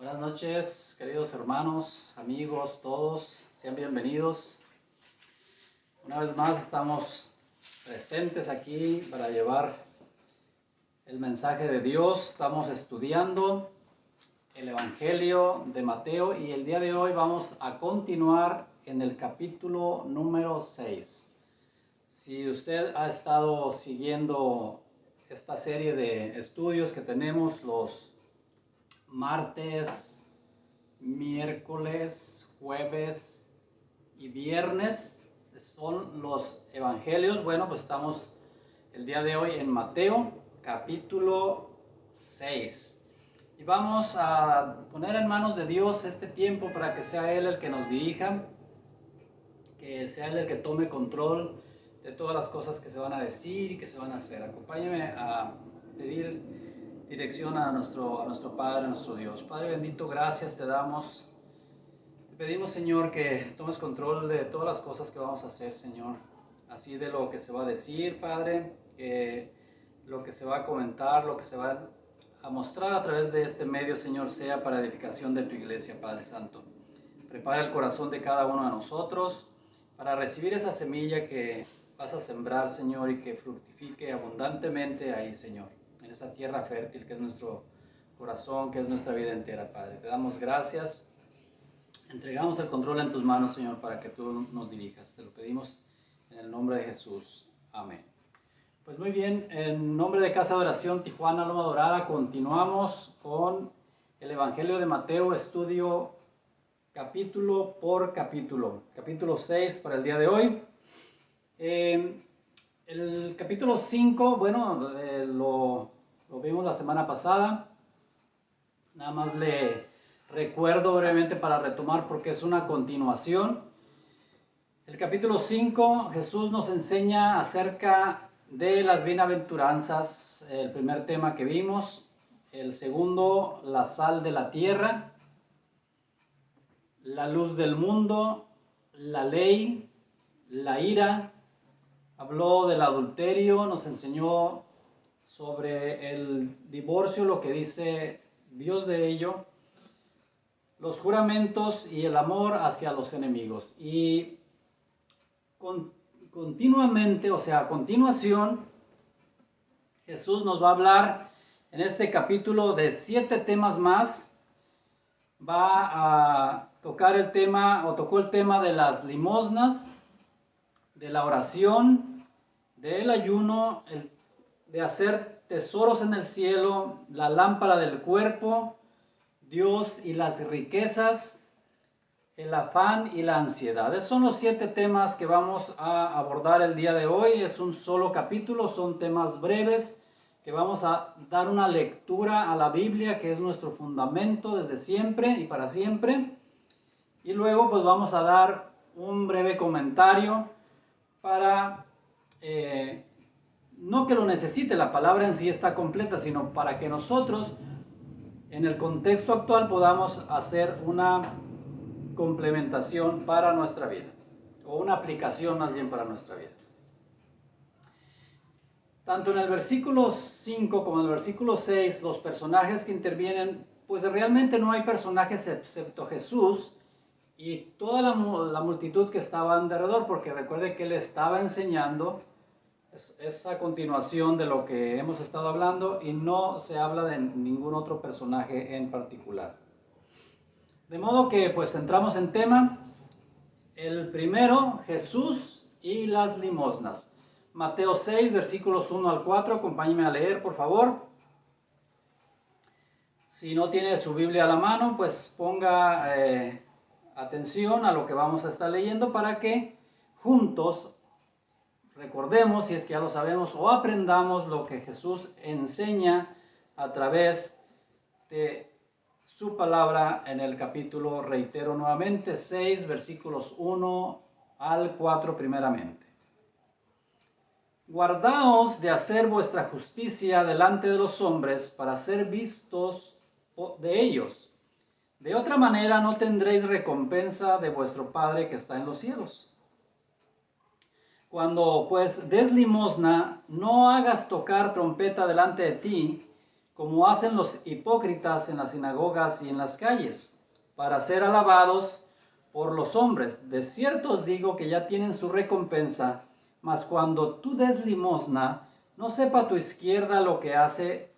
Buenas noches, queridos hermanos, amigos, todos, sean bienvenidos. Una vez más estamos presentes aquí para llevar el mensaje de Dios. Estamos estudiando el Evangelio de Mateo y el día de hoy vamos a continuar en el capítulo número 6. Si usted ha estado siguiendo esta serie de estudios que tenemos los martes, miércoles, jueves y viernes, son los evangelios. Bueno, pues estamos el día de hoy en Mateo capítulo 6 y vamos a poner en manos de Dios este tiempo para que sea Él el que nos dirija, que sea Él el que tome control de todas las cosas que se van a decir y que se van a hacer. Acompáñame a pedir dirección a nuestro Padre, a nuestro Dios. Padre bendito, gracias te damos. Te pedimos, Señor, que tomes control de todas las cosas que vamos a hacer, Señor. Así de lo que se va a decir, Padre, que lo que se va a comentar, lo que se va a mostrar a través de este medio, Señor, sea para edificación de tu iglesia, Padre Santo. Prepara el corazón de cada uno de nosotros para recibir esa semilla que vas a sembrar, Señor, y que fructifique abundantemente ahí, Señor, en esa tierra fértil que es nuestro corazón, que es nuestra vida entera, Padre. Te damos gracias, entregamos el control en tus manos, Señor, para que tú nos dirijas. Te lo pedimos en el nombre de Jesús. Amén. Pues muy bien, en nombre de Casa de Oración Tijuana Loma Dorada, continuamos con el Evangelio de Mateo, estudio capítulo por capítulo. Capítulo 6 para el día de hoy. El capítulo 5, bueno, lo vimos la semana pasada. Nada más le recuerdo brevemente para retomar porque es una continuación. El capítulo 5, Jesús nos enseña acerca de las bienaventuranzas, el primer tema que vimos. El segundo, la sal de la tierra, la luz del mundo, la ley, la ira. Habló del adulterio, nos enseñó sobre el divorcio, lo que dice Dios de ello, los juramentos y el amor hacia los enemigos. Y continuamente, o sea, a continuación, Jesús nos va a hablar en este capítulo de 7 temas más. Va a tocar el tema, o tocó el tema de las limosnas, de la oración, del ayuno, de hacer tesoros en el cielo, la lámpara del cuerpo, Dios y las riquezas, el afán y la ansiedad. Esos son los 7 temas que vamos a abordar el día de hoy. Es un solo capítulo, son temas breves que vamos a dar una lectura a la Biblia, que es nuestro fundamento desde siempre y para siempre. Y luego pues vamos a dar un breve comentario para, no que lo necesite, la palabra en sí está completa, sino para que nosotros en el contexto actual podamos hacer una complementación para nuestra vida, o una aplicación más bien para nuestra vida. Tanto en el versículo 5 como en el versículo 6, los personajes que intervienen, pues realmente no hay personajes excepto Jesús y toda la multitud que estaba alrededor, porque recuerde que Él estaba enseñando. Es a continuación de lo que hemos estado hablando y no se habla de ningún otro personaje en particular. De modo que pues entramos en tema. El primero, Jesús y las limosnas. Mateo 6, versículos 1 al 4, acompáñenme a leer, por favor. Si no tiene su Biblia a la mano, pues ponga atención a lo que vamos a estar leyendo para que juntos recordemos, si es que ya lo sabemos, o aprendamos lo que Jesús enseña a través de su palabra en el capítulo, reitero nuevamente, 6, versículos 1 al 4 primeramente. Guardaos de hacer vuestra justicia delante de los hombres para ser vistos de ellos. De otra manera no tendréis recompensa de vuestro Padre que está en los cielos. Cuando pues des limosna, no hagas tocar trompeta delante de ti, como hacen los hipócritas en las sinagogas y en las calles, para ser alabados por los hombres. De cierto os digo que ya tienen su recompensa, mas cuando tú des limosna, no sepa tu izquierda lo que hace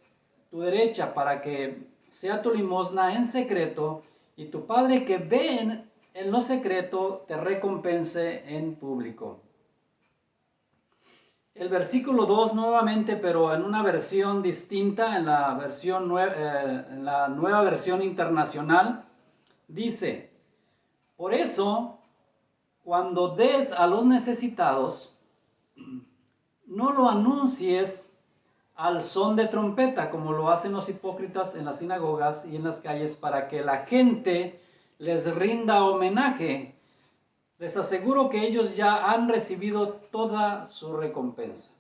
tu derecha, para que sea tu limosna en secreto, y tu Padre que ve en lo secreto te recompense en público. El versículo 2 nuevamente, pero en una versión distinta, en la nueva versión internacional, dice: por eso, cuando des a los necesitados, no lo anuncies al son de trompeta, como lo hacen los hipócritas en las sinagogas y en las calles, para que la gente les rinda homenaje. Les aseguro que ellos ya han recibido toda su recompensa.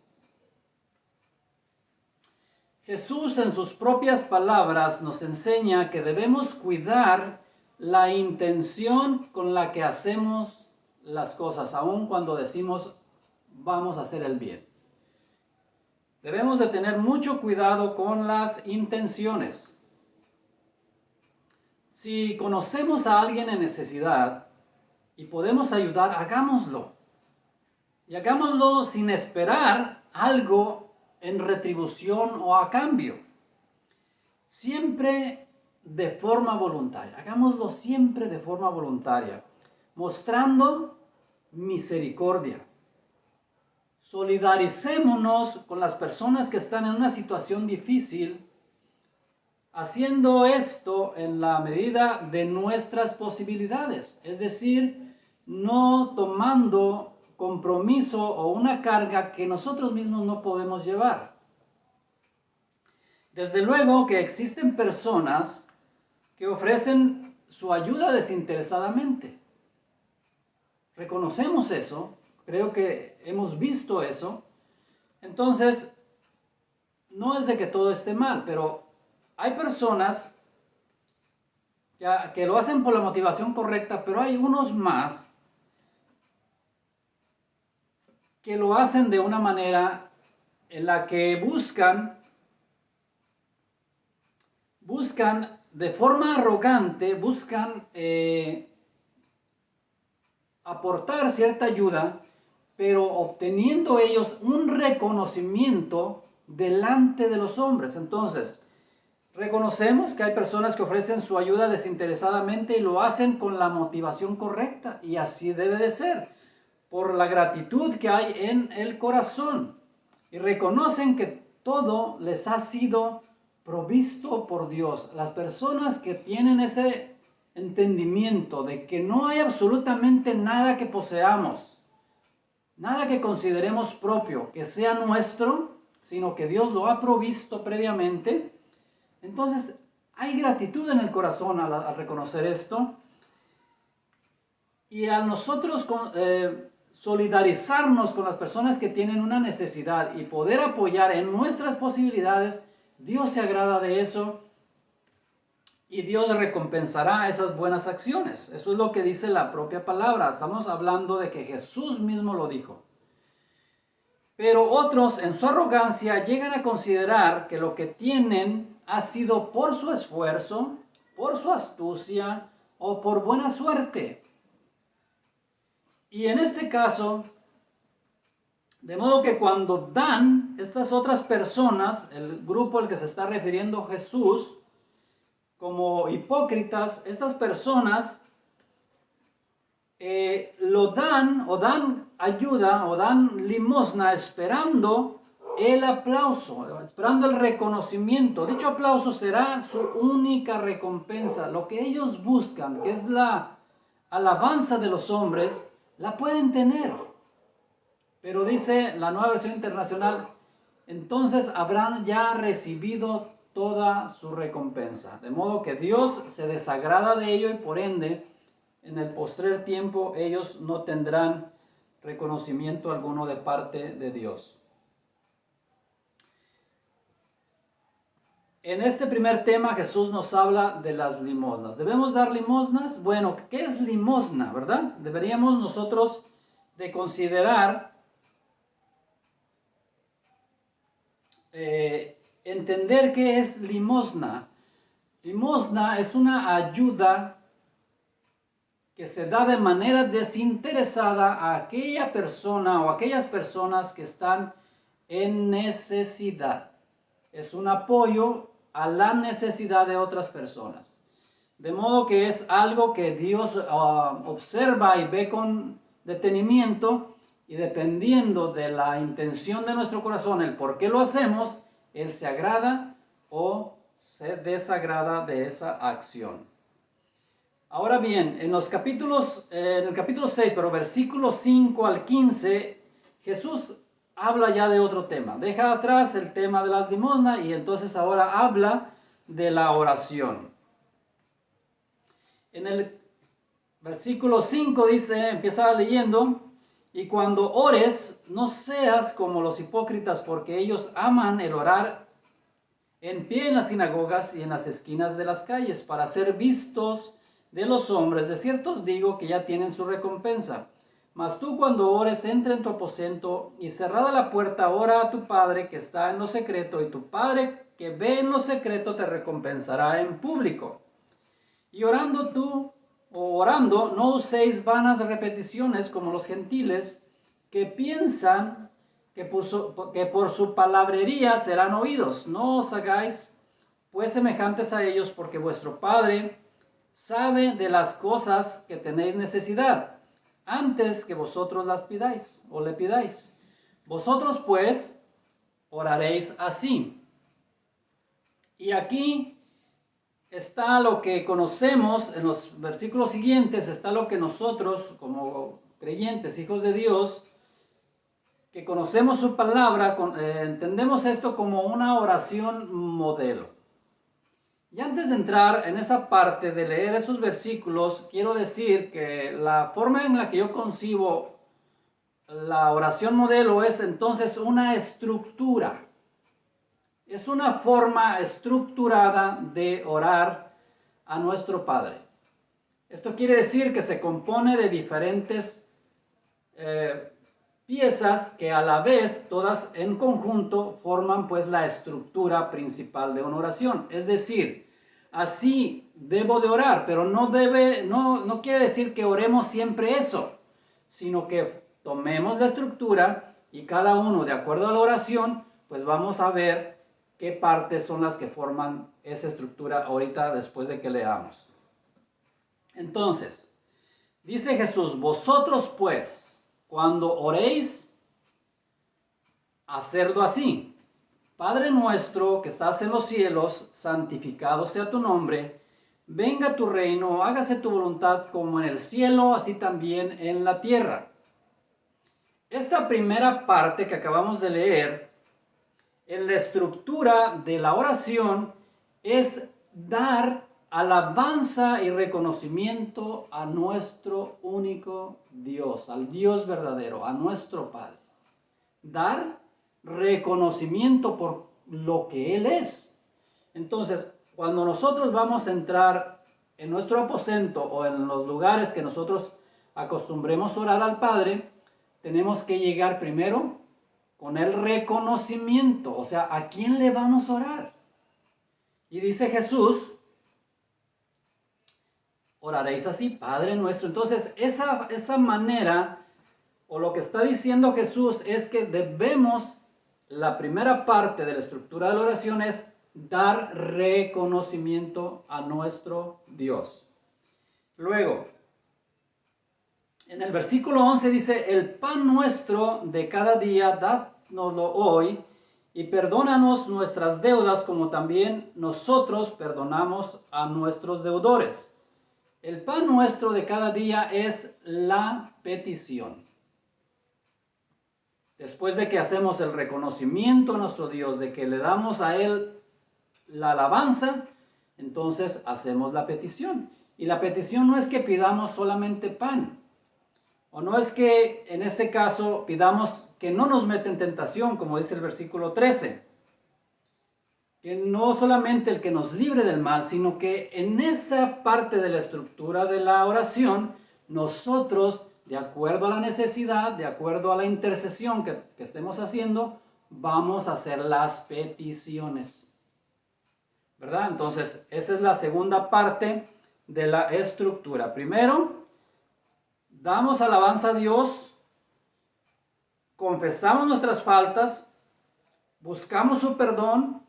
Jesús, en sus propias palabras, nos enseña que debemos cuidar la intención con la que hacemos las cosas, aun cuando decimos vamos a hacer el bien. Debemos de tener mucho cuidado con las intenciones. Si conocemos a alguien en necesidad y podemos ayudar, hagámoslo. Y hagámoslo sin esperar algo en retribución o a cambio. Siempre de forma voluntaria. Hagámoslo siempre de forma voluntaria, mostrando misericordia. Solidaricémonos con las personas que están en una situación difícil, haciendo esto en la medida de nuestras posibilidades, es decir, no tomando compromiso o una carga que nosotros mismos no podemos llevar. Desde luego que existen personas que ofrecen su ayuda desinteresadamente. Reconocemos eso, creo que hemos visto eso. Entonces, no es de que todo esté mal, pero hay personas que lo hacen por la motivación correcta, pero hay unos más que lo hacen de una manera en la que buscan de forma arrogante, buscan aportar cierta ayuda, pero obteniendo ellos un reconocimiento delante de los hombres. Entonces, reconocemos que hay personas que ofrecen su ayuda desinteresadamente y lo hacen con la motivación correcta, y así debe de ser, por la gratitud que hay en el corazón, y reconocen que todo les ha sido provisto por Dios. Las personas que tienen ese entendimiento de que no hay absolutamente nada que poseamos, nada que consideremos propio, que sea nuestro, sino que Dios lo ha provisto previamente, entonces hay gratitud en el corazón al reconocer esto. Y al nosotros solidarizarnos con las personas que tienen una necesidad y poder apoyar en nuestras posibilidades, Dios se agrada de eso y Dios recompensará esas buenas acciones. Eso es lo que dice la propia palabra. Estamos hablando de que Jesús mismo lo dijo. Pero otros, en su arrogancia, llegan a considerar que lo que tienen ha sido por su esfuerzo, por su astucia o por buena suerte. Y en este caso, de modo que cuando dan, estas otras personas, el grupo al que se está refiriendo Jesús, como hipócritas, estas personas lo dan o dan ayuda o dan limosna esperando el aplauso, esperando el reconocimiento. Dicho aplauso será su única recompensa. Lo que ellos buscan, que es la alabanza de los hombres, la pueden tener. Pero dice la Nueva Versión Internacional, entonces habrán ya recibido toda su recompensa. De modo que Dios se desagrada de ello y por ende, en el postrer tiempo, ellos no tendrán reconocimiento alguno de parte de Dios. En este primer tema Jesús nos habla de las limosnas. ¿Debemos dar limosnas? Bueno, ¿qué es limosna, verdad? Deberíamos nosotros de considerar entender qué es limosna. Limosna es una ayuda que se da de manera desinteresada a aquella persona o aquellas personas que están en necesidad. Es un apoyo a la necesidad de otras personas. De modo que es algo que Dios observa y ve con detenimiento, y dependiendo de la intención de nuestro corazón, el por qué lo hacemos, Él se agrada o se desagrada de esa acción. Ahora bien, en el capítulo 6, pero versículos 5 al 15, Jesús habla ya de otro tema. Deja atrás el tema de la limosna y entonces ahora habla de la oración. En el versículo 5 dice, empieza leyendo, y cuando ores, no seas como los hipócritas, porque ellos aman el orar en pie en las sinagogas y en las esquinas de las calles, para ser vistos de los hombres. De cierto os digo que ya tienen su recompensa. Mas tú cuando ores, entra en tu aposento, y cerrada la puerta, ora a tu Padre que está en lo secreto, y tu Padre que ve en lo secreto te recompensará en público. Y orando, no uséis vanas repeticiones como los gentiles, que piensan que por su palabrería serán oídos. No os hagáis pues semejantes a ellos, porque vuestro Padre sabe de las cosas que tenéis necesidad, antes que vosotros las pidáis o le pidáis. Vosotros pues oraréis así. Y aquí está lo que conocemos, en los versículos siguientes está lo que nosotros como creyentes, hijos de Dios, que conocemos su palabra, entendemos esto como una oración modelo. Y antes de entrar en esa parte de leer esos versículos, quiero decir que la forma en la que yo concibo la oración modelo es entonces una estructura. Es una forma estructurada de orar a nuestro Padre. Esto quiere decir que se compone de diferentes piezas que a la vez, todas en conjunto, forman pues la estructura principal de una oración. Es decir, así debo de orar, pero no quiere decir que oremos siempre eso, sino que tomemos la estructura y cada uno, de acuerdo a la oración, pues vamos a ver qué partes son las que forman esa estructura ahorita después de que leamos. Entonces, dice Jesús, vosotros pues, cuando oréis, hacedlo así. Padre nuestro que estás en los cielos, santificado sea tu nombre, venga tu reino, hágase tu voluntad como en el cielo, así también en la tierra. Esta primera parte que acabamos de leer, en la estructura de la oración, es dar alabanza y reconocimiento a nuestro único Dios, al Dios verdadero, a nuestro Padre. Dar reconocimiento por lo que Él es. Entonces, cuando nosotros vamos a entrar en nuestro aposento o en los lugares que nosotros acostumbremos orar al Padre, tenemos que llegar primero con el reconocimiento, o sea, ¿a quién le vamos a orar? Y dice Jesús, oraréis así, Padre nuestro. Entonces, esa manera, o lo que está diciendo Jesús es que debemos, la primera parte de la estructura de la oración es dar reconocimiento a nuestro Dios. Luego, en el versículo 11 dice, el pan nuestro de cada día, dádnoslo hoy, y perdónanos nuestras deudas como también nosotros perdonamos a nuestros deudores. El pan nuestro de cada día es la petición. Después de que hacemos el reconocimiento a nuestro Dios, de que le damos a Él la alabanza, entonces hacemos la petición. Y la petición no es que pidamos solamente pan, o no es que en este caso pidamos que no nos meta en tentación, como dice el versículo 13. Que no solamente el que nos libre del mal, sino que en esa parte de la estructura de la oración, nosotros, de acuerdo a la necesidad, de acuerdo a la intercesión que estemos haciendo, vamos a hacer las peticiones, ¿verdad? Entonces, esa es la segunda parte de la estructura. Primero, damos alabanza a Dios, confesamos nuestras faltas, buscamos su perdón,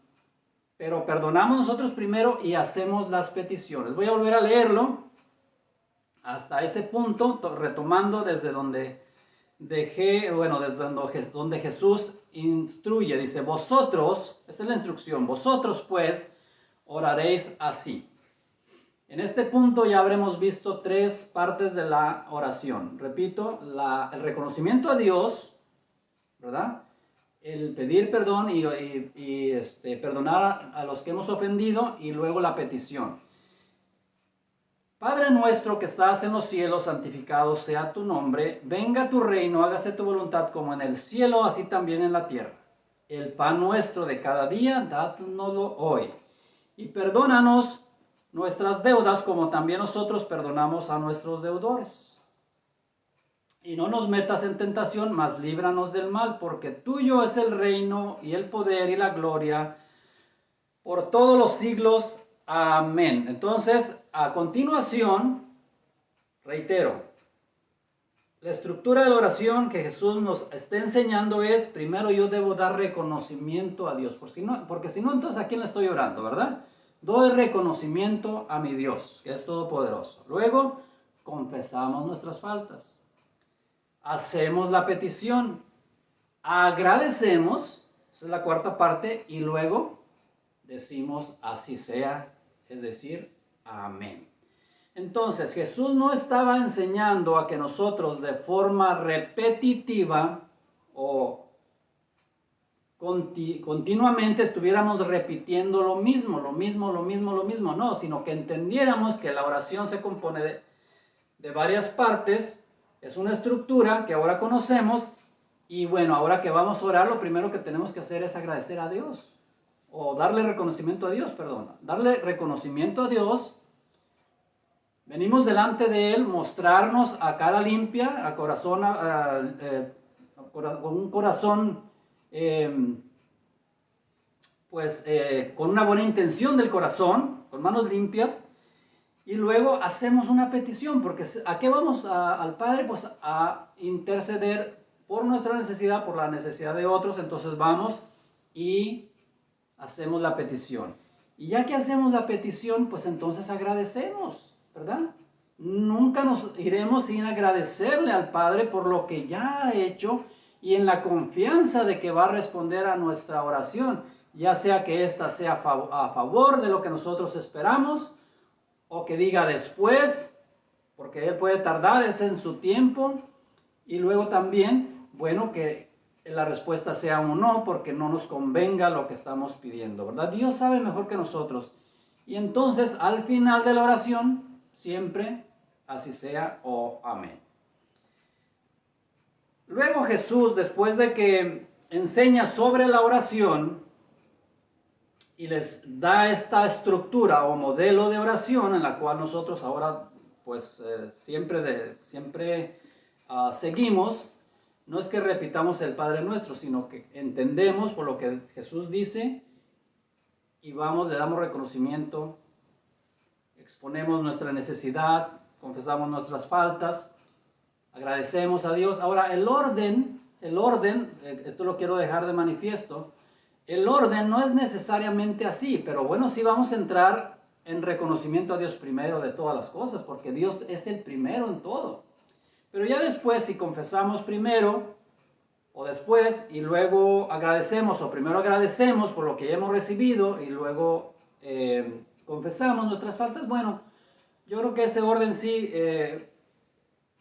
pero perdonamos nosotros primero y hacemos las peticiones. Voy a volver a leerlo hasta ese punto, retomando desde donde dejé, bueno, desde donde Jesús instruye. Dice, vosotros, esta es la instrucción, vosotros pues oraréis así. En este punto ya habremos visto tres partes de la oración. Repito, el reconocimiento a Dios, ¿verdad? El pedir perdón y perdonar a los que hemos ofendido, y luego la petición. Padre nuestro que estás en los cielos, santificado sea tu nombre, venga tu reino, hágase tu voluntad como en el cielo, así también en la tierra. El pan nuestro de cada día, dádnoslo hoy. Y perdónanos nuestras deudas como también nosotros perdonamos a nuestros deudores. Y no nos metas en tentación, mas líbranos del mal, porque tuyo es el reino y el poder y la gloria por todos los siglos. Amén. Entonces, a continuación, reitero, la estructura de la oración que Jesús nos está enseñando es, primero yo debo dar reconocimiento a Dios, porque si no, entonces ¿a quién le estoy orando, verdad? Doy reconocimiento a mi Dios, que es todopoderoso. Luego, confesamos nuestras faltas. Hacemos la petición, agradecemos, esa es la cuarta parte, y luego decimos así sea, es decir, amén. Entonces, Jesús no estaba enseñando a que nosotros de forma repetitiva o continuamente estuviéramos repitiendo lo mismo, no, sino que entendiéramos que la oración se compone de varias partes. Es una estructura que ahora conocemos y bueno, ahora que vamos a orar, lo primero que tenemos que hacer es agradecer a Dios, o darle reconocimiento a Dios, perdón. Darle reconocimiento a Dios. Venimos delante de Él, mostrarnos a cara limpia, a corazón, con un corazón, con una buena intención del corazón, con manos limpias. Y luego hacemos una petición, porque ¿a qué vamos al Padre? Pues a interceder por nuestra necesidad, por la necesidad de otros. Entonces vamos y hacemos la petición. Y ya que hacemos la petición, pues entonces agradecemos, ¿verdad? Nunca nos iremos sin agradecerle al Padre por lo que ya ha hecho y en la confianza de que va a responder a nuestra oración, ya sea que ésta sea a favor de lo que nosotros esperamos, o que diga después, porque Él puede tardar, es en su tiempo, y luego también, bueno, que la respuesta sea un no, porque no nos convenga lo que estamos pidiendo, ¿verdad? Dios sabe mejor que nosotros. Y entonces, al final de la oración, siempre, así sea o amén. Luego Jesús, después de que enseña sobre la oración, y les da esta estructura o modelo de oración en la cual nosotros ahora pues siempre seguimos. No es que repitamos el Padre Nuestro, sino que entendemos por lo que Jesús dice y le damos reconocimiento, exponemos nuestra necesidad, confesamos nuestras faltas, agradecemos a Dios. Ahora el orden, esto lo quiero dejar de manifiesto. El orden no es necesariamente así, pero bueno, sí vamos a entrar en reconocimiento a Dios primero de todas las cosas, porque Dios es el primero en todo. Pero ya después, si confesamos primero o después y luego agradecemos, o primero agradecemos por lo que ya hemos recibido y luego confesamos nuestras faltas, bueno, yo creo que ese orden sí,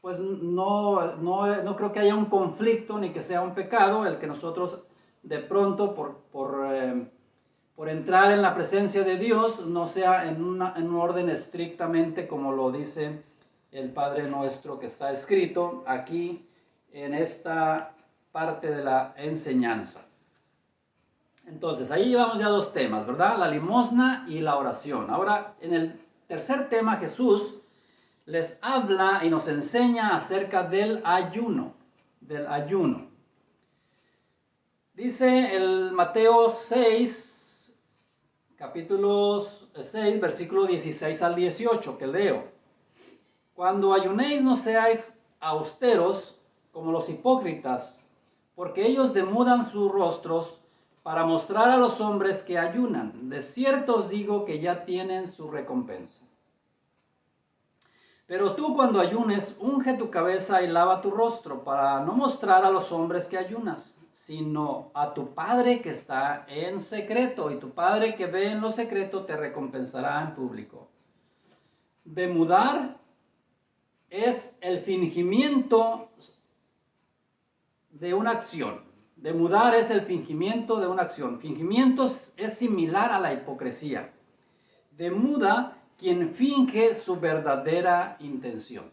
pues no creo que haya un conflicto ni que sea un pecado el que nosotros de pronto por entrar en la presencia de Dios no sea en un orden estrictamente como lo dice el Padre Nuestro que está escrito aquí en esta parte de la enseñanza. Entonces, ahí llevamos ya dos temas, ¿verdad? La limosna y la oración. Ahora, en el tercer tema, Jesús les habla y nos enseña acerca del ayuno. Dice el Mateo 6, capítulo 6, versículo 16 al 18, que leo. Cuando ayunéis no seáis austeros como los hipócritas, porque ellos demudan sus rostros para mostrar a los hombres que ayunan. De cierto os digo que ya tienen su recompensa. Pero tú cuando ayunes, unge tu cabeza y lava tu rostro, para no mostrar a los hombres que ayunas, sino a tu Padre que está en secreto, y tu Padre que ve en lo secreto te recompensará en público. Demudar es el fingimiento de una acción. Demudar es el fingimiento de una acción. Fingimiento es similar a la hipocresía. Demuda quien finge su verdadera intención.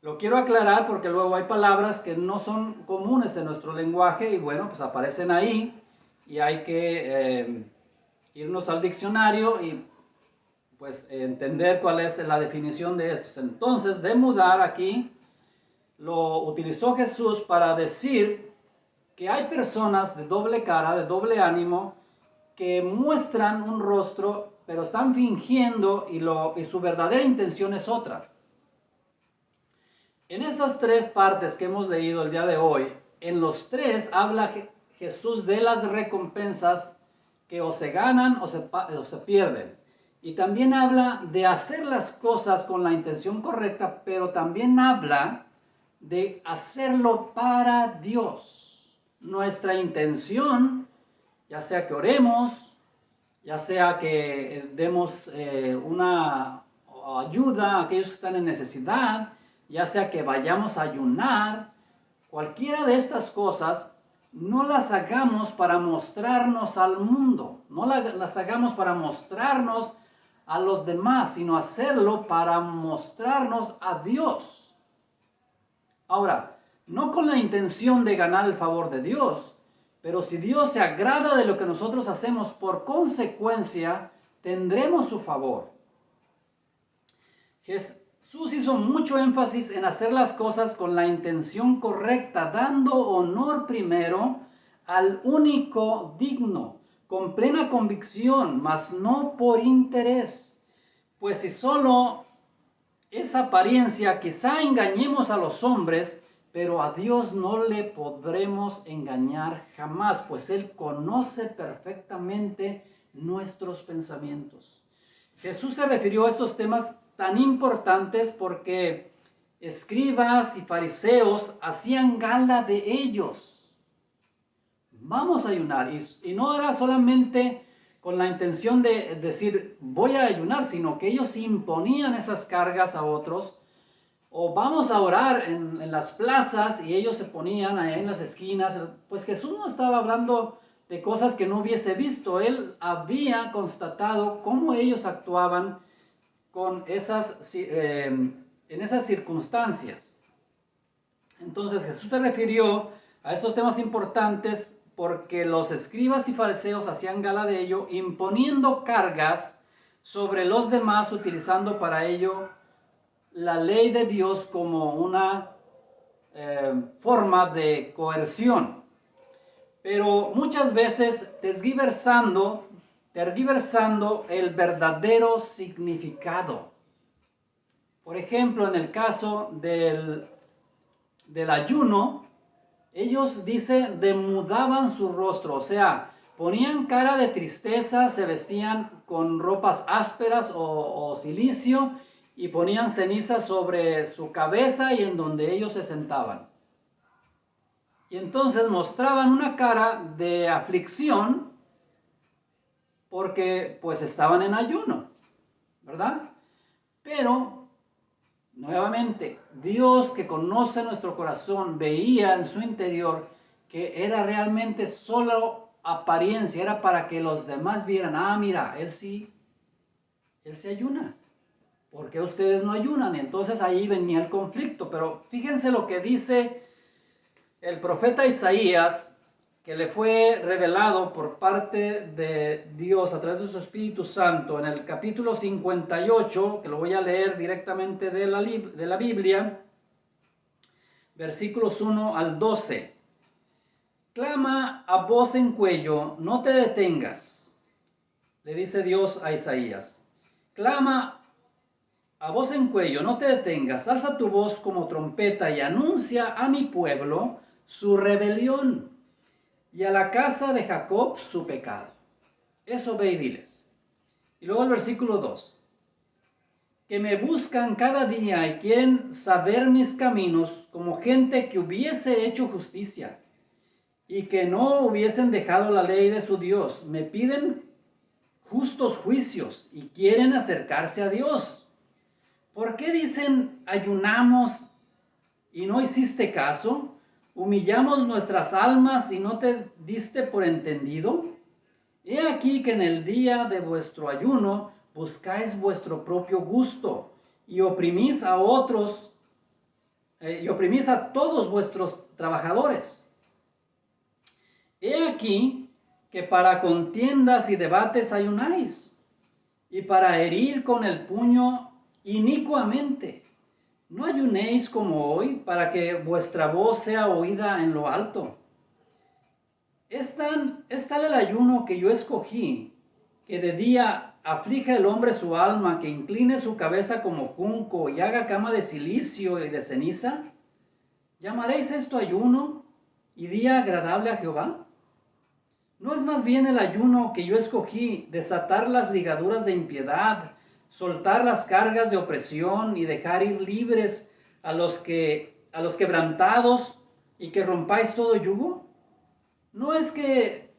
Lo quiero aclarar porque luego hay palabras que no son comunes en nuestro lenguaje y bueno, pues aparecen ahí y hay que irnos al diccionario y pues entender cuál es la definición de estos. Entonces, demudar aquí lo utilizó Jesús para decir que hay personas de doble cara, de doble ánimo, que muestran un rostro, pero están fingiendo y su verdadera intención es otra. En estas tres partes que hemos leído el día de hoy, en los tres habla Jesús de las recompensas que o se ganan o se pierden. Y también habla de hacer las cosas con la intención correcta, pero también habla de hacerlo para Dios. Nuestra intención, ya sea que oremos, ya sea que demos una ayuda a aquellos que están en necesidad, ya sea que vayamos a ayunar, cualquiera de estas cosas, no las hagamos para mostrarnos al mundo, no las hagamos para mostrarnos a los demás, sino hacerlo para mostrarnos a Dios. Ahora, no con la intención de ganar el favor de Dios, pero si Dios se agrada de lo que nosotros hacemos, por consecuencia, tendremos su favor. Jesús hizo mucho énfasis en hacer las cosas con la intención correcta, dando honor primero al único digno, con plena convicción, mas no por interés. Pues si solo es apariencia, quizá engañemos a los hombres, pero a Dios no le podremos engañar jamás, pues Él conoce perfectamente nuestros pensamientos. Jesús se refirió a estos temas tan importantes porque escribas y fariseos hacían gala de ellos. Vamos a ayunar, y no era solamente con la intención de decir voy a ayunar, sino que ellos imponían esas cargas a otros. O vamos a orar en las plazas y ellos se ponían ahí en las esquinas. Pues Jesús no estaba hablando de cosas que no hubiese visto. Él había constatado cómo ellos actuaban con en esas circunstancias. Entonces Jesús se refirió a estos temas importantes porque los escribas y fariseos hacían gala de ello, imponiendo cargas sobre los demás, utilizando para ello la ley de Dios como una forma de coerción. Pero muchas veces tergiversando el verdadero significado. Por ejemplo, en el caso del ayuno, ellos demudaban su rostro, o sea, ponían cara de tristeza, se vestían con ropas ásperas o cilicio y ponían ceniza sobre su cabeza y en donde ellos se sentaban. Y entonces mostraban una cara de aflicción porque pues estaban en ayuno, ¿verdad? Pero, nuevamente, Dios que conoce nuestro corazón veía en su interior que era realmente solo apariencia, era para que los demás vieran, mira, él sí ayuna. ¿Por qué ustedes no ayunan? Y entonces ahí venía el conflicto. Pero fíjense lo que dice el profeta Isaías, que le fue revelado por parte de Dios a través de su Espíritu Santo, en el capítulo 58, que lo voy a leer directamente de la Biblia, versículos 1 al 12. Clama a voz en cuello, no te detengas, le dice Dios a Isaías. Clama a voz en cuello, no te detengas, alza tu voz como trompeta y anuncia a mi pueblo su rebelión y a la casa de Jacob su pecado. Eso ve y diles. Y luego el versículo 2. Que me buscan cada día y quieren saber mis caminos como gente que hubiese hecho justicia y que no hubiesen dejado la ley de su Dios. Me piden justos juicios y quieren acercarse a Dios. ¿Por qué dicen ayunamos y no hiciste caso? ¿Humillamos nuestras almas y no te diste por entendido? He aquí que en el día de vuestro ayuno buscáis vuestro propio gusto y oprimís a otros y oprimís a todos vuestros trabajadores. He aquí que para contiendas y debates ayunáis, y para herir con el puño inicuamente. No ayunéis como hoy, para que vuestra voz sea oída en lo alto. Es tal el ayuno que yo escogí, que de día aflige el hombre su alma, que incline su cabeza como junco y haga cama de cilicio y de ceniza. ¿Llamaréis esto ayuno y día agradable a Jehová? ¿No es más bien el ayuno que yo escogí, desatar las ligaduras de impiedad, soltar las cargas de opresión y dejar ir libres a los quebrantados y que rompáis todo yugo? ¿No es que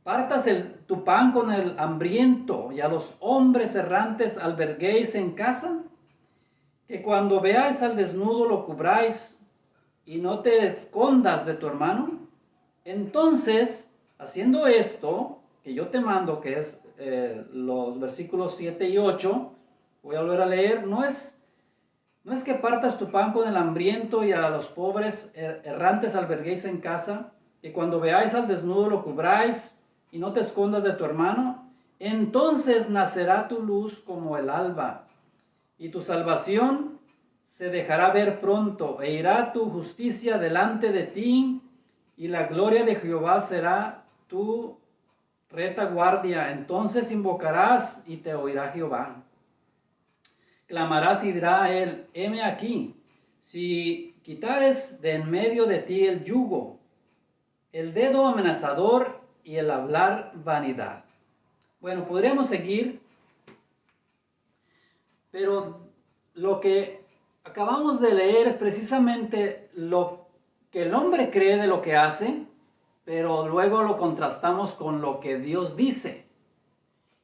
partas tu pan con el hambriento y a los hombres errantes alberguéis en casa? ¿Que cuando veáis al desnudo lo cubráis y no te escondas de tu hermano? Entonces, haciendo esto, que yo te mando, que es los versículos 7 y 8, voy a volver a leer, no es que partas tu pan con el hambriento y a los pobres errantes alberguéis en casa, que cuando veáis al desnudo lo cubráis y no te escondas de tu hermano, entonces nacerá tu luz como el alba, y tu salvación se dejará ver pronto, e irá tu justicia delante de ti, y la gloria de Jehová será tu retaguardia. Entonces invocarás y te oirá Jehová. Clamarás y dirá a él, heme aquí. Si quitares de en medio de ti el yugo, el dedo amenazador y el hablar vanidad. Bueno, podríamos seguir, pero lo que acabamos de leer es precisamente lo que el hombre cree de lo que hace, pero luego lo contrastamos con lo que Dios dice.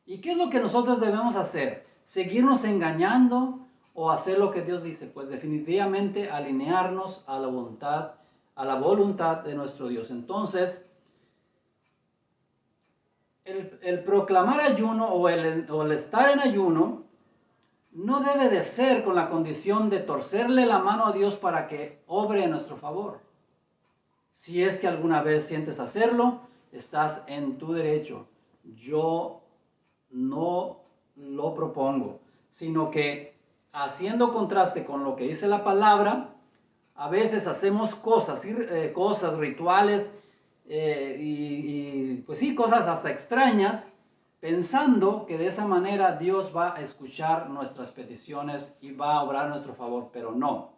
¿Y qué es lo que nosotros debemos hacer? ¿Seguirnos engañando o hacer lo que Dios dice? Pues definitivamente alinearnos a la voluntad de nuestro Dios. Entonces, el proclamar ayuno o el estar en ayuno no debe de ser con la condición de torcerle la mano a Dios para que obre en nuestro favor. Si es que alguna vez sientes hacerlo, estás en tu derecho. Yo no lo propongo, sino que haciendo contraste con lo que dice la palabra, a veces hacemos cosas rituales y pues sí, cosas hasta extrañas, pensando que de esa manera Dios va a escuchar nuestras peticiones y va a obrar a nuestro favor, pero no.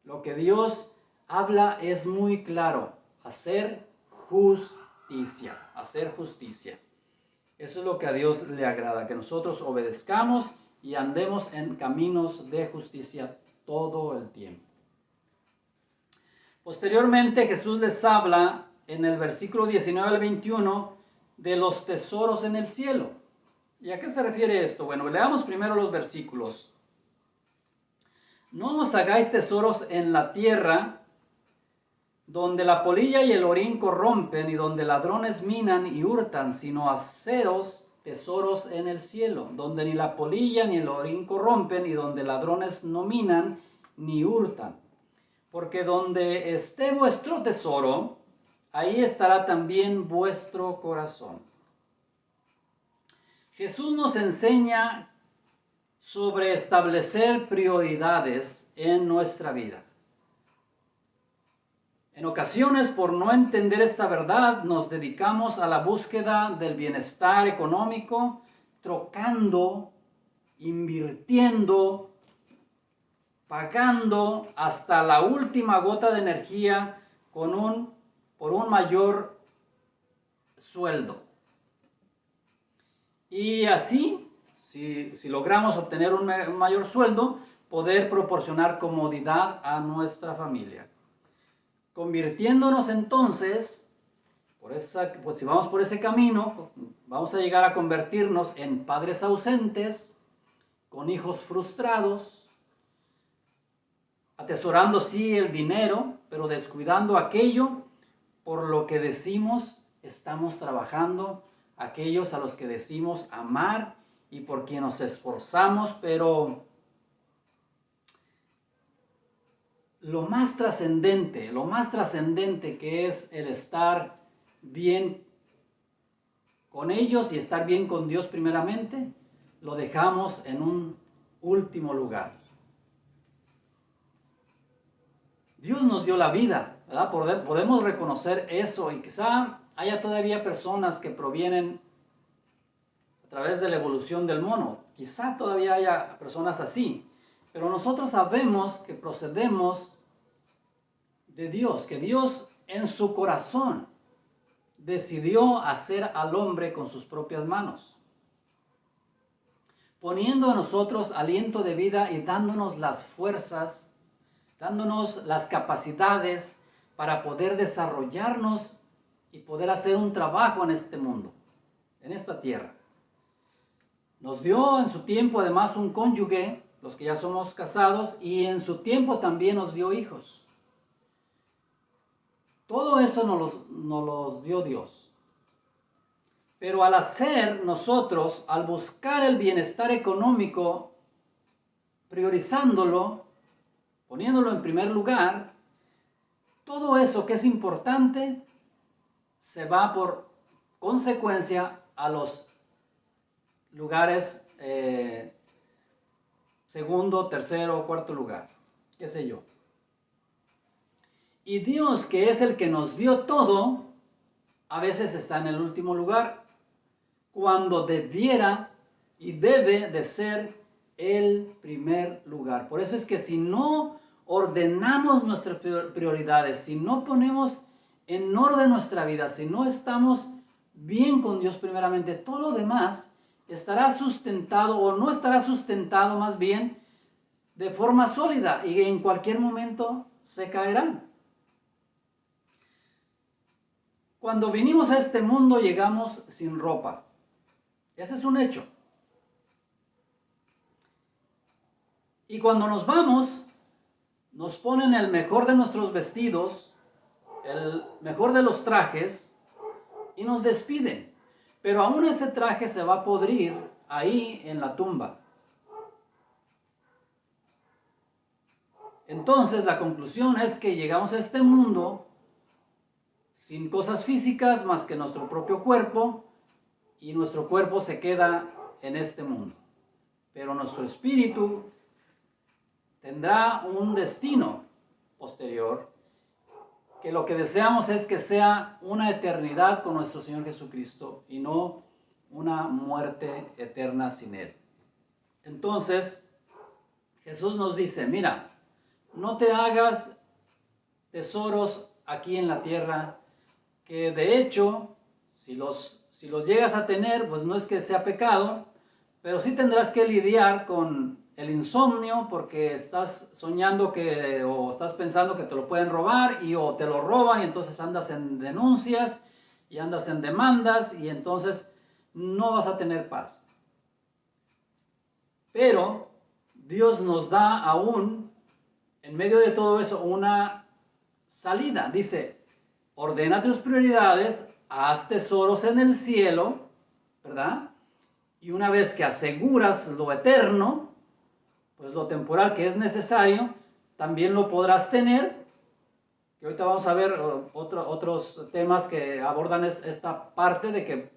Lo que Dios habla es muy claro, hacer justicia, hacer justicia. Eso es lo que a Dios le agrada, que nosotros obedezcamos y andemos en caminos de justicia todo el tiempo. Posteriormente Jesús les habla en el versículo 19 al 21 de los tesoros en el cielo. ¿Y a qué se refiere esto? Bueno, leamos primero los versículos. No os hagáis tesoros en la tierra, donde la polilla y el orín corrompen y donde ladrones minan y hurtan, sino haceros tesoros en el cielo, donde ni la polilla ni el orín corrompen y donde ladrones no minan ni hurtan. Porque donde esté vuestro tesoro, ahí estará también vuestro corazón. Jesús nos enseña sobre establecer prioridades en nuestra vida. En ocasiones, por no entender esta verdad, nos dedicamos a la búsqueda del bienestar económico, trocando, invirtiendo, pagando hasta la última gota de energía por un mayor sueldo. Y así, si logramos obtener un mayor sueldo, poder proporcionar comodidad a nuestra familia. Convirtiéndonos entonces, pues si vamos por ese camino, vamos a llegar a convertirnos en padres ausentes, con hijos frustrados, atesorando sí el dinero, pero descuidando aquello por lo que decimos estamos trabajando, aquellos a los que decimos amar y por quien nos esforzamos, pero lo más trascendente que es el estar bien con ellos y estar bien con Dios primeramente, lo dejamos en un último lugar. Dios nos dio la vida, ¿verdad? Podemos reconocer eso y quizá haya todavía personas que provienen a través de la evolución del mono. Quizá todavía haya personas así. Pero nosotros sabemos que procedemos de Dios, que Dios en su corazón decidió hacer al hombre con sus propias manos, poniendo a nosotros aliento de vida y dándonos las fuerzas, dándonos las capacidades para poder desarrollarnos y poder hacer un trabajo en este mundo, en esta tierra. Nos dio en su tiempo además un cónyuge, los que ya somos casados, y en su tiempo también nos dio hijos. Todo eso nos los dio Dios. Pero al hacer nosotros, al buscar el bienestar económico, priorizándolo, poniéndolo en primer lugar, todo eso que es importante se va por consecuencia a los lugares segundo, tercero, cuarto lugar, qué sé yo. Y Dios, que es el que nos dio todo, a veces está en el último lugar, cuando debiera y debe de ser el primer lugar. Por eso es que si no ordenamos nuestras prioridades, si no ponemos en orden nuestra vida, si no estamos bien con Dios primeramente, todo lo demás estará sustentado o no estará sustentado más bien de forma sólida y en cualquier momento se caerán. Cuando vinimos a este mundo llegamos sin ropa. Ese es un hecho. Y cuando nos vamos, nos ponen el mejor de nuestros vestidos, el mejor de los trajes y nos despiden. Pero aún ese traje se va a podrir ahí en la tumba. Entonces la conclusión es que llegamos a este mundo sin cosas físicas más que nuestro propio cuerpo, y nuestro cuerpo se queda en este mundo. Pero nuestro espíritu tendrá un destino posterior, que lo que deseamos es que sea una eternidad con nuestro Señor Jesucristo y no una muerte eterna sin Él. Entonces, Jesús nos dice, mira, no te hagas tesoros aquí en la tierra, que de hecho, si los llegas a tener, pues no es que sea pecado, pero sí tendrás que lidiar con el insomnio porque estás soñando o estás pensando que te lo pueden robar o te lo roban y entonces andas en denuncias y andas en demandas y entonces no vas a tener paz. Pero Dios nos da aún, en medio de todo eso, una salida. Dice, ordena tus prioridades, haz tesoros en el cielo, ¿verdad? Y una vez que aseguras lo eterno, pues lo temporal que es necesario, también lo podrás tener. Y ahorita vamos a ver otros temas que abordan esta parte de que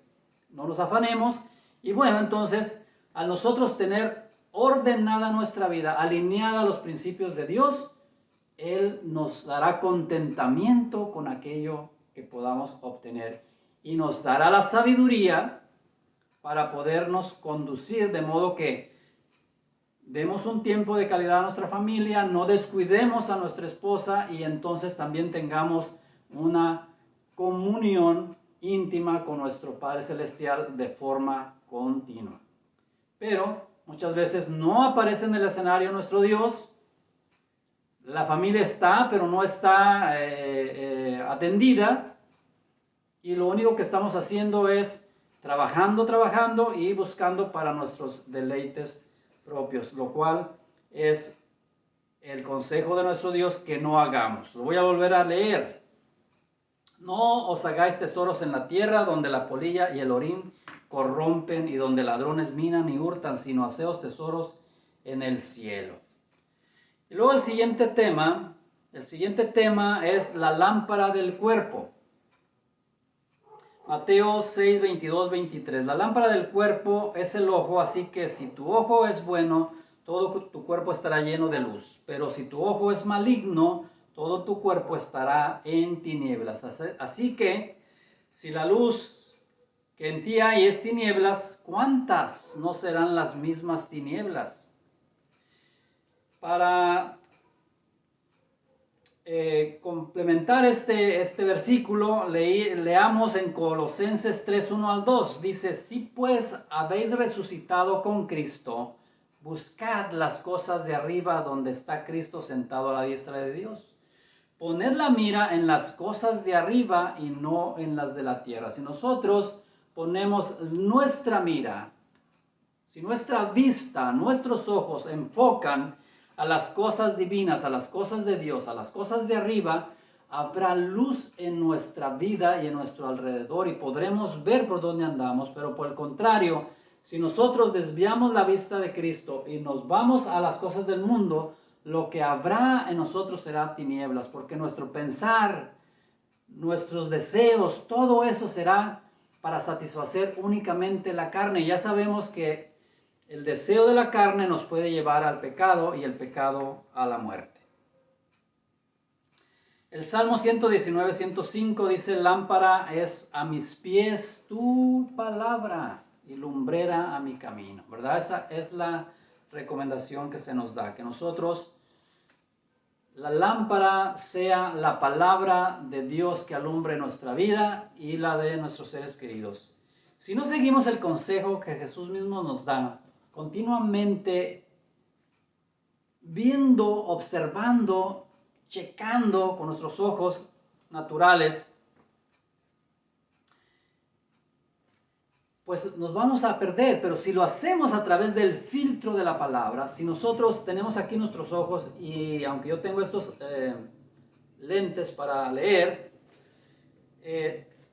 no nos afanemos. Y bueno, entonces, al nosotros tener ordenada nuestra vida, alineada a los principios de Dios, Él nos dará contentamiento con aquello que podamos obtener y nos dará la sabiduría para podernos conducir de modo que demos un tiempo de calidad a nuestra familia, no descuidemos a nuestra esposa y entonces también tengamos una comunión íntima con nuestro Padre Celestial de forma continua. Pero muchas veces no aparece en el escenario nuestro Dios. La familia está, pero no está atendida. Y lo único que estamos haciendo es trabajando y buscando para nuestros deleites propios, lo cual es el consejo de nuestro Dios que no hagamos. Lo voy a volver a leer. No os hagáis tesoros en la tierra donde la polilla y el orín corrompen y donde ladrones minan y hurtan, sino haceos tesoros en el cielo. Y luego el siguiente tema es la lámpara del cuerpo. Mateo 6, 22, 23. La lámpara del cuerpo es el ojo, así que si tu ojo es bueno, todo tu cuerpo estará lleno de luz. Pero si tu ojo es maligno, todo tu cuerpo estará en tinieblas. Así que, si la luz que en ti hay es tinieblas, ¿cuántas no serán las mismas tinieblas? Para complementar este versículo, leamos en Colosenses 3, 1 al 2. Dice, si pues habéis resucitado con Cristo, buscad las cosas de arriba donde está Cristo sentado a la diestra de Dios. Poned la mira en las cosas de arriba y no en las de la tierra. Si nosotros ponemos nuestra mira, si nuestra vista, nuestros ojos enfocan a las cosas divinas, a las cosas de Dios, a las cosas de arriba, habrá luz en nuestra vida y en nuestro alrededor y podremos ver por dónde andamos. Pero por el contrario, si nosotros desviamos la vista de Cristo y nos vamos a las cosas del mundo, lo que habrá en nosotros será tinieblas, porque nuestro pensar, nuestros deseos, todo eso será para satisfacer únicamente la carne. Ya sabemos que el deseo de la carne nos puede llevar al pecado y el pecado a la muerte. El Salmo 119, 105 dice, lámpara es a mis pies tu palabra y lumbrera a mi camino. ¿Verdad? Esa es la recomendación que se nos da, que nosotros, la lámpara sea la palabra de Dios que alumbre nuestra vida y la de nuestros seres queridos. Si no seguimos el consejo que Jesús mismo nos da, continuamente viendo, observando, checando con nuestros ojos naturales, pues nos vamos a perder. Pero si lo hacemos a través del filtro de la palabra, si nosotros tenemos aquí nuestros ojos, y aunque yo tengo estos lentes para leer,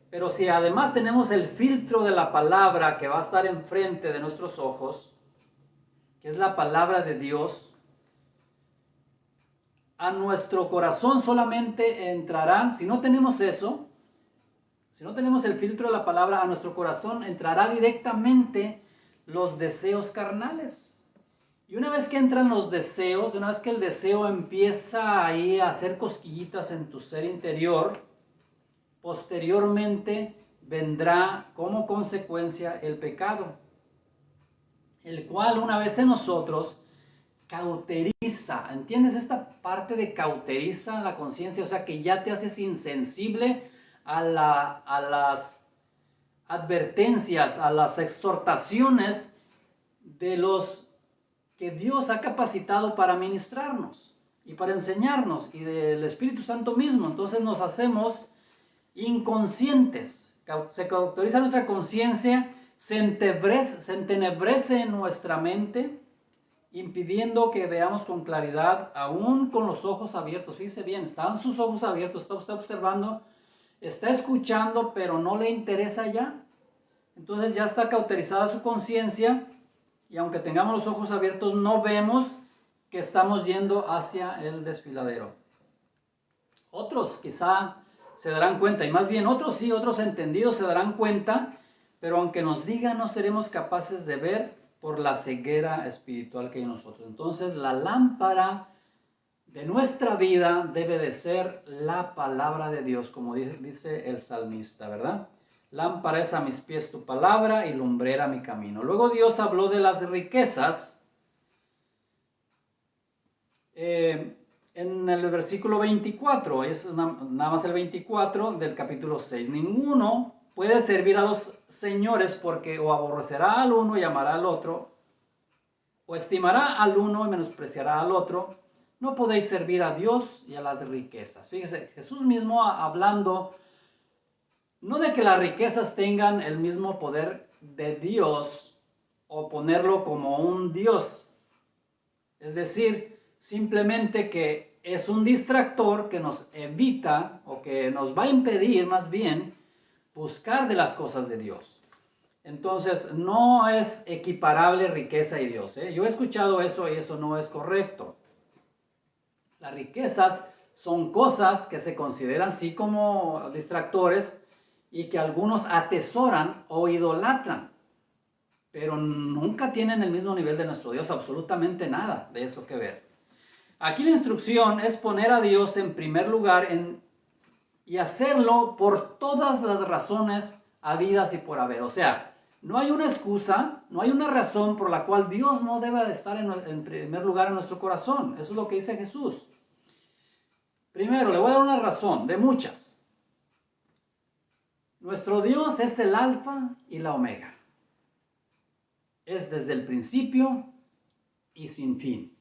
pero si además tenemos el filtro de la palabra que va a estar enfrente de nuestros ojos, que es la palabra de Dios, a nuestro corazón solamente entrarán, si no tenemos eso, si no tenemos el filtro de la palabra, a nuestro corazón entrará directamente los deseos carnales. Y una vez que entran los deseos, una vez que el deseo empieza ahí a hacer cosquillitas en tu ser interior, posteriormente vendrá como consecuencia el pecado, el cual una vez en nosotros cauteriza. ¿Entiendes esta parte de cauteriza la conciencia? O sea, que ya te haces insensible a las advertencias, a las exhortaciones de los que Dios ha capacitado para ministrarnos y para enseñarnos, y del Espíritu Santo mismo. Entonces nos hacemos inconscientes, se cauteriza nuestra conciencia, se entenebrece en nuestra mente, impidiendo que veamos con claridad, aún con los ojos abiertos. Fíjese bien, están sus ojos abiertos, está usted observando, está escuchando, pero no le interesa ya. Entonces ya está cauterizada su conciencia, y aunque tengamos los ojos abiertos, no vemos que estamos yendo hacia el desfiladero. Otros quizá se darán cuenta, y más bien otros sí, otros entendidos se darán cuenta, pero aunque nos digan, no seremos capaces de ver por la ceguera espiritual que hay en nosotros. Entonces la lámpara de nuestra vida debe de ser la palabra de Dios, como dice el salmista, ¿verdad? Lámpara es a mis pies tu palabra y lumbrera mi camino. Luego Dios habló de las riquezas en el versículo 24, es nada más el 24 del capítulo 6. Ninguno puede servir a dos señores porque o aborrecerá al uno y amará al otro, o estimará al uno y menospreciará al otro. No podéis servir a Dios y a las riquezas. Fíjese, Jesús mismo hablando, no de que las riquezas tengan el mismo poder de Dios o ponerlo como un Dios. Es decir, simplemente que es un distractor que nos evita o que nos va a impedir más bien buscar de las cosas de Dios. Entonces, no es equiparable riqueza y Dios, ¿eh? Yo he escuchado eso y eso no es correcto. Las riquezas son cosas que se consideran sí como distractores y que algunos atesoran o idolatran, pero nunca tienen el mismo nivel de nuestro Dios, absolutamente nada de eso que ver. Aquí la instrucción es poner a Dios en primer lugar y hacerlo por todas las razones habidas y por haber. O sea, no hay una excusa, no hay una razón por la cual Dios no deba de estar en primer lugar en nuestro corazón. Eso es lo que dice Jesús. Primero, le voy a dar una razón, de muchas. Nuestro Dios es el alfa y la omega. Es desde el principio y sin fin.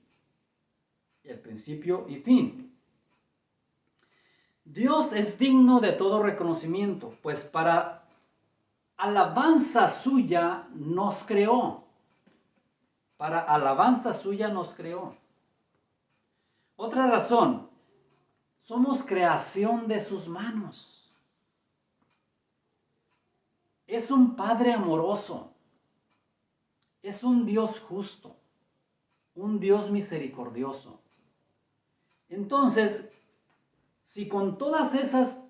El principio y fin. Dios es digno de todo reconocimiento, pues para alabanza suya nos creó. Para alabanza suya nos creó. Otra razón, somos creación de sus manos. Es un Padre amoroso. Es un Dios justo. Un Dios misericordioso. Entonces, si con todas esas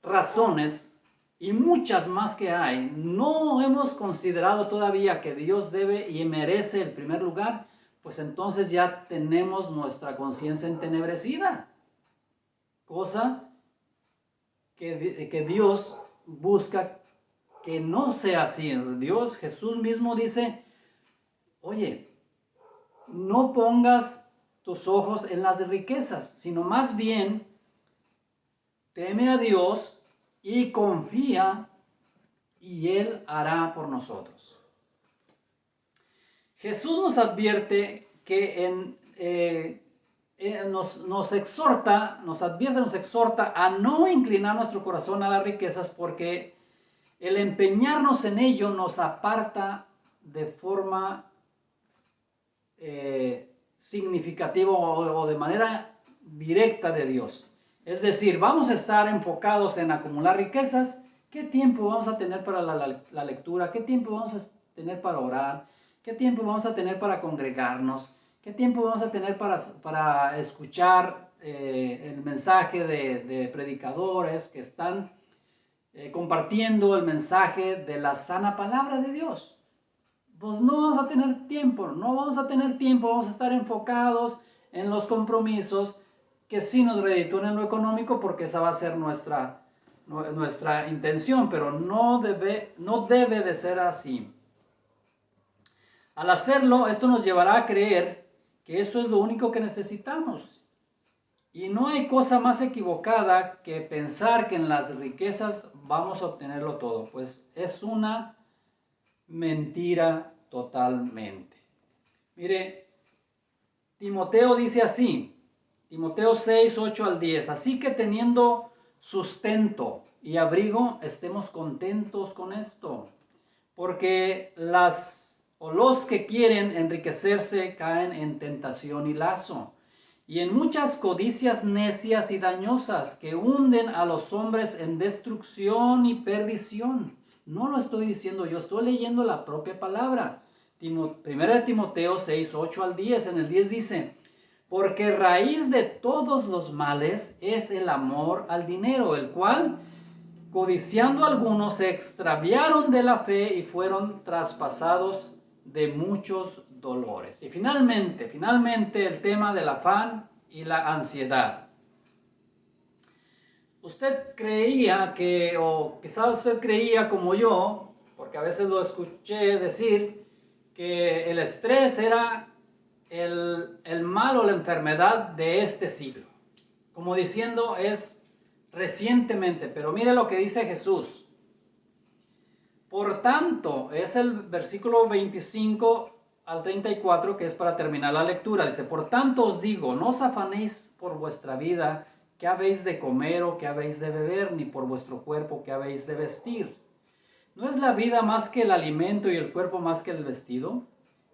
razones y muchas más que hay, no hemos considerado todavía que Dios debe y merece el primer lugar, pues entonces ya tenemos nuestra conciencia entenebrecida. Cosa que Dios busca que no sea así. Dios, Jesús mismo dice, oye, no pongas tus ojos en las riquezas, sino más bien teme a Dios y confía y Él hará por nosotros. Jesús nos advierte que nos exhorta a no inclinar nuestro corazón a las riquezas porque el empeñarnos en ello nos aparta de forma significativa o de manera directa de Dios. Es decir, vamos a estar enfocados en acumular riquezas. ¿Qué tiempo vamos a tener para la lectura? ¿Qué tiempo vamos a tener para orar? ¿Qué tiempo vamos a tener para congregarnos? ¿Qué tiempo vamos a tener para escuchar el mensaje de predicadores que están compartiendo el mensaje de la sana palabra de Dios? Pues no vamos a tener tiempo, vamos a estar enfocados en los compromisos que sí nos reditúen en lo económico porque esa va a ser nuestra intención, pero no debe de ser así. Al hacerlo, esto nos llevará a creer que eso es lo único que necesitamos. Y no hay cosa más equivocada que pensar que en las riquezas vamos a obtenerlo todo, pues es una mentira totalmente. Mire, Timoteo dice así, Timoteo 6, 8 al 10, así que teniendo sustento y abrigo, estemos contentos con esto, porque los que quieren enriquecerse caen en tentación y lazo, y en muchas codicias necias y dañosas que hunden a los hombres en destrucción y perdición. No lo estoy diciendo yo, estoy leyendo la propia palabra. Primera de Timoteo 6, 8 al 10. En el 10 dice, porque raíz de todos los males es el amor al dinero, el cual, codiciando algunos, se extraviaron de la fe y fueron traspasados de muchos dolores. Y finalmente el tema del afán y la ansiedad. Usted creía que, o quizás usted creía como yo, porque a veces lo escuché decir, que el estrés era el mal o la enfermedad de este siglo. Como diciendo, es recientemente, pero mire lo que dice Jesús. Por tanto, es el versículo 25 al 34, que es para terminar la lectura. Dice, por tanto os digo, no os afanéis por vuestra vida, qué habéis de comer o qué habéis de beber, ni por vuestro cuerpo, qué habéis de vestir. ¿No es la vida más que el alimento y el cuerpo más que el vestido?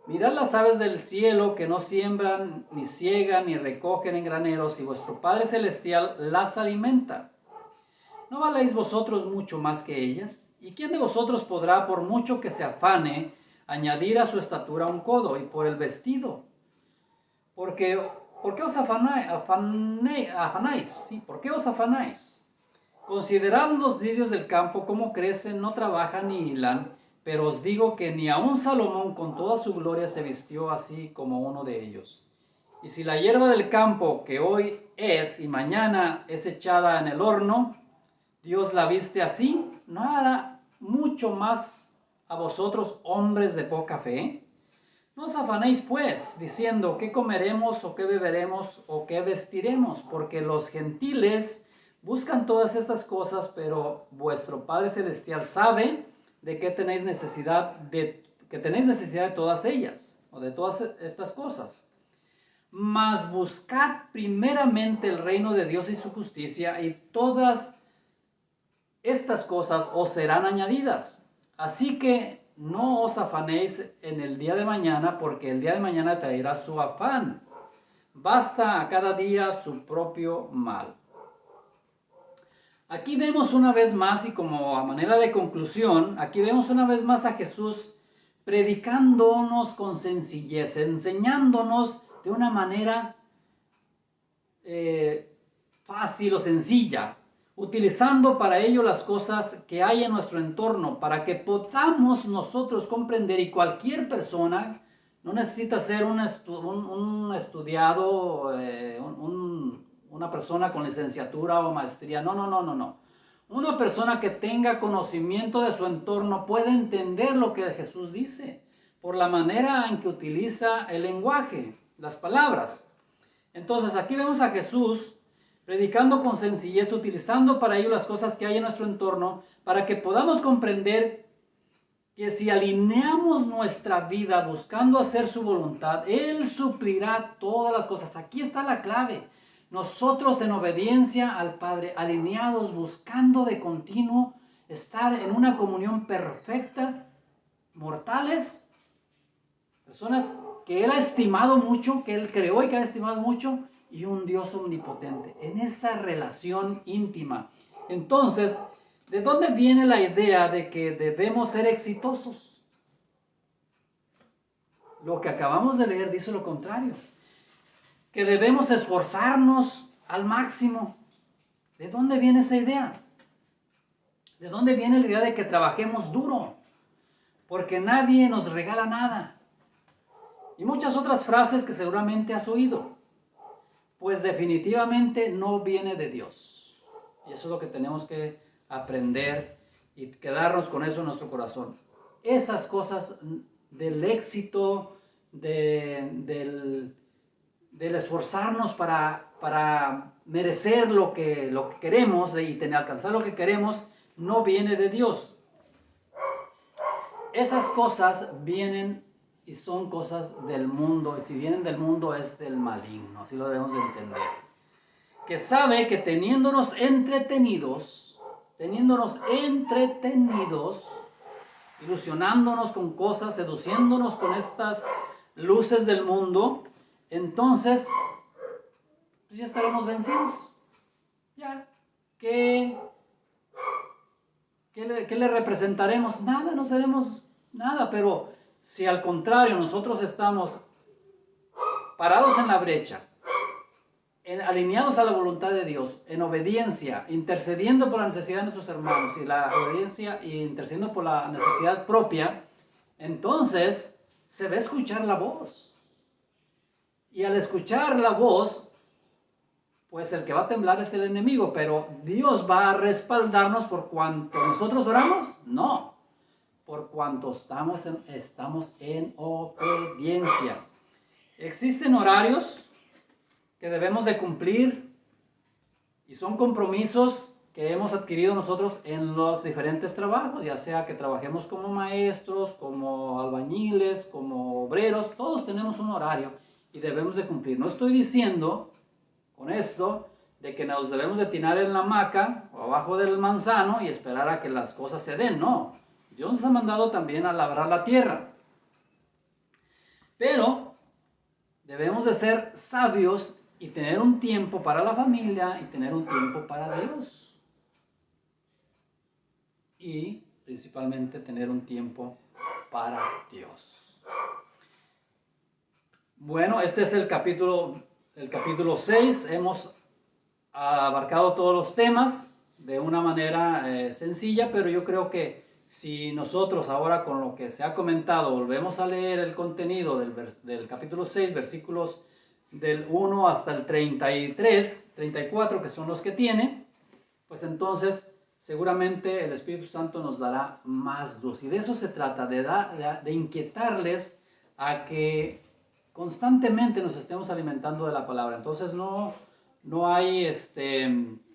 Mirad las aves del cielo, que no siembran, ni siegan, ni recogen en graneros, y vuestro Padre Celestial las alimenta. ¿No valéis vosotros mucho más que ellas? ¿Y quién de vosotros podrá, por mucho que se afane, añadir a su estatura un codo? Y por el vestido, ¿por qué os afanáis? ¿Sí? ¿Por qué os afanáis? Considerad los lirios del campo, cómo crecen, no trabajan ni hilan, pero os digo que ni aun Salomón con toda su gloria se vistió así como uno de ellos. Y si la hierba del campo, que hoy es y mañana es echada en el horno, Dios la viste así, ¿no hará mucho más a vosotros, hombres de poca fe? No os afanéis pues, diciendo, ¿qué comeremos o qué beberemos o qué vestiremos? Porque los gentiles buscan todas estas cosas, pero vuestro Padre Celestial sabe de que tenéis necesidad de todas ellas, o de todas estas cosas. Mas buscad primeramente el reino de Dios y su justicia, y todas estas cosas os serán añadidas. Así que no os afanéis en el día de mañana, porque el día de mañana traerá su afán. Basta a cada día su propio mal. Aquí vemos una vez más, y como a manera de conclusión, aquí vemos una vez más a Jesús predicándonos con sencillez, enseñándonos de una manera fácil o sencilla, utilizando para ello las cosas que hay en nuestro entorno, para que podamos nosotros comprender, y cualquier persona, no necesita ser un estudiado, una persona con licenciatura o maestría, no. Una persona que tenga conocimiento de su entorno puede entender lo que Jesús dice, por la manera en que utiliza el lenguaje, las palabras. Entonces aquí vemos a Jesús predicando con sencillez, utilizando para ello las cosas que hay en nuestro entorno, para que podamos comprender que si alineamos nuestra vida buscando hacer su voluntad, Él suplirá todas las cosas. Aquí está la clave. Nosotros en obediencia al Padre, alineados, buscando de continuo estar en una comunión perfecta, mortales, personas que Él ha estimado mucho, que Él creó y que ha estimado mucho, y un Dios omnipotente, en esa relación íntima. Entonces, ¿de dónde viene la idea de que debemos ser exitosos? Lo que acabamos de leer dice lo contrario, que debemos esforzarnos al máximo. ¿De dónde viene esa idea? ¿De dónde viene la idea de que trabajemos duro? Porque nadie nos regala nada. Y muchas otras frases que seguramente has oído. Pues definitivamente no viene de Dios. Y eso es lo que tenemos que aprender y quedarnos con eso en nuestro corazón. Esas cosas del éxito, del esforzarnos para merecer lo que queremos y alcanzar lo que queremos, no viene de Dios. Esas cosas vienen y son cosas del mundo, y si vienen del mundo es del maligno, así lo debemos de entender. Que sabe que teniéndonos entretenidos, ilusionándonos con cosas, seduciéndonos con estas luces del mundo, entonces pues ya estaremos vencidos. Ya, ¿qué le representaremos? Nada, no seremos nada, pero si al contrario nosotros estamos parados en la brecha, alineados a la voluntad de Dios, en obediencia, intercediendo por la necesidad de nuestros hermanos, y la obediencia y intercediendo por la necesidad propia, entonces se va a escuchar la voz. Y al escuchar la voz, pues el que va a temblar es el enemigo, pero Dios va a respaldarnos por cuanto nosotros oramos, no, por cuanto estamos en obediencia. Existen horarios que debemos de cumplir y son compromisos que hemos adquirido nosotros en los diferentes trabajos, ya sea que trabajemos como maestros, como albañiles, como obreros, todos tenemos un horario y debemos de cumplir. No estoy diciendo con esto de que nos debemos de tirar en la hamaca o abajo del manzano y esperar a que las cosas se den, no. Dios nos ha mandado también a labrar la tierra. Pero debemos de ser sabios y tener un tiempo para la familia y tener un tiempo para Dios. Y principalmente tener un tiempo para Dios. Bueno, este es el capítulo 6. Hemos abarcado todos los temas de una manera sencilla, pero yo creo que si nosotros ahora con lo que se ha comentado volvemos a leer el contenido del capítulo 6, versículos del 1 hasta el 33, 34, que son los que tiene, pues entonces seguramente el Espíritu Santo nos dará más luz. Y de eso se trata, de inquietarles a que constantemente nos estemos alimentando de la palabra. Entonces no hay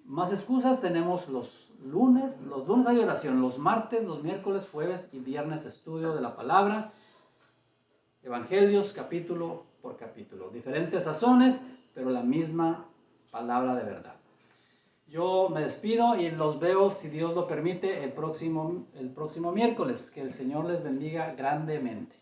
más excusas. Tenemos los lunes hay oración, los martes, los miércoles, jueves y viernes estudio de la palabra, evangelios capítulo por capítulo, diferentes sazones, pero la misma palabra de verdad. Yo me despido y los veo, si Dios lo permite, el próximo miércoles. Que el Señor les bendiga grandemente.